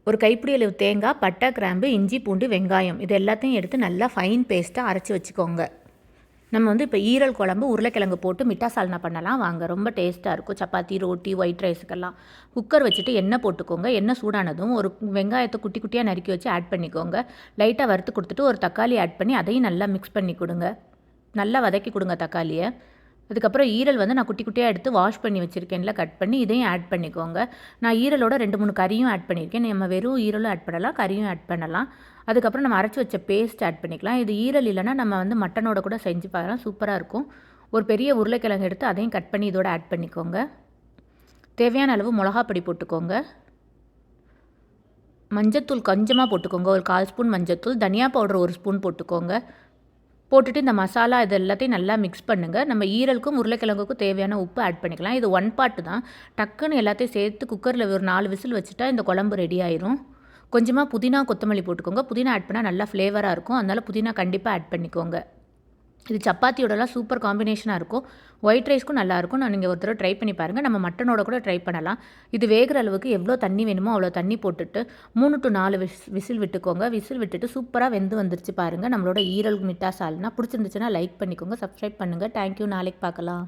ஒரு கைப்பிடி அளவு தேங்காய், பட்டை, கிராம்பு, இஞ்சி, பூண்டு, வெங்காயம் இது எல்லாத்தையும் எடுத்து நல்லா ஃபைன் பேஸ்ட்டாக அரைச்சி வச்சுக்கோங்க. நம்ம இப்போ ஈரல் குழம்பு உருளைக்கிழங்கு போட்டு மிட்டா சால்னா பண்ணலாம் வாங்க. ரொம்ப டேஸ்ட்டாக இருக்கும். சப்பாத்தி, ரோட்டி, ஒயிட் ரைஸுக்கெல்லாம். குக்கர் வச்சுட்டு எண்ணெய் போட்டுக்கோங்க. எண்ணெய் சூடானதும் ஒரு வெங்காயத்தை குட்டி குட்டியாக நறுக்கி வச்சு ஆட் பண்ணிக்கோங்க. லைட்டாக வறுத்து கொடுத்துட்டு ஒரு தக்காளி ஆட் பண்ணி அதையும் நல்லா மிக்ஸ் பண்ணி கொடுங்க. நல்லா வதக்கி கொடுங்க தக்காளியை. அதுக்கப்புறம் ஈரல் நான் குட்டி குட்டியாக எடுத்து வாஷ் பண்ணி வச்சுருக்கேன்ல, கட் பண்ணி இதையும் ஆட் பண்ணிக்கோங்க. நான் ஈரலோட 2-3 கறியும் ஆட் பண்ணியிருக்கேன். நம்ம வெறும் ஈரலும் ஆட் பண்ணலாம், கறியும் ஆட் பண்ணலாம். அதுக்கப்புறம் நம்ம அரைச்சி வச்ச பேஸ்ட் ஆட் பண்ணிக்கலாம். இது ஈரல் இல்லைன்னா நம்ம மட்டனோட கூட செஞ்சு பாருங்கள், சூப்பராக இருக்கும். ஒரு பெரிய உருளைக்கிழங்கு எடுத்து அதையும் கட் பண்ணி இதோட ஆட் பண்ணிக்கோங்க. தேவையான அளவு மிளகாப்பொடி போட்டுக்கோங்க. மஞ்சத்தூள் கொஞ்சமாக போட்டுக்கோங்க, ஒரு 1/4 ஸ்பூன் மஞ்சத்தூள். தனியா பவுடர் 1 ஸ்பூன் போட்டுக்கோங்க. போட்டுட்டு இந்த மசாலா இது எல்லாத்தையும் நல்லா மிக்ஸ் பண்ணுங்கள். நம்ம ஈரலுக்கும் உருளைக்கிழங்குக்கும் தேவையான உப்பு ஆட் பண்ணிக்கலாம். இது 1 பார்ட் தான். டக்குன்னு எல்லாத்தையும் சேர்த்து குக்கரில் ஒரு 4 விசில் வச்சுட்டா இந்த குழம்பு ரெடி ஆயிரும். கொஞ்சமாக புதினா, கொத்தமல்லி போட்டுக்கோங்க. புதினா ஆட் பண்ணால் நல்லா ஃப்ளேவராக இருக்கும். அதனால் புதினா கண்டிப்பாக ஆட் பண்ணிக்கோங்க. இது சப்பாத்தியோடலாம் சூப்பர் காம்பினேஷனாக இருக்கும். ஒயிட் ரைஸ்க்கும் நல்லாயிருக்கும். நீங்கள் ஒரு தடவை ட்ரை பண்ணி பாருங்கள். நம்ம மட்டனோட கூட ட்ரை பண்ணலாம். இது வேகிற அளவுக்கு எவ்வளோ தண்ணி வேணுமோ அவ்வளோ தண்ணி போட்டுட்டு 3 to 4 விசில் விட்டுக்கோங்க. விசில் விட்டுட்டு சூப்பராக வெந்து வந்துருச்சு பாருங்கள். நம்மளோட ஈரல் மிட்டா சால்னா பிடிச்சிருந்துச்சுன்னா லைக் பண்ணிக்கோங்க, சப்ஸ்கிரைப் பண்ணுங்கள். தேங்க்யூ. நாளைக்கு பார்க்கலாம்.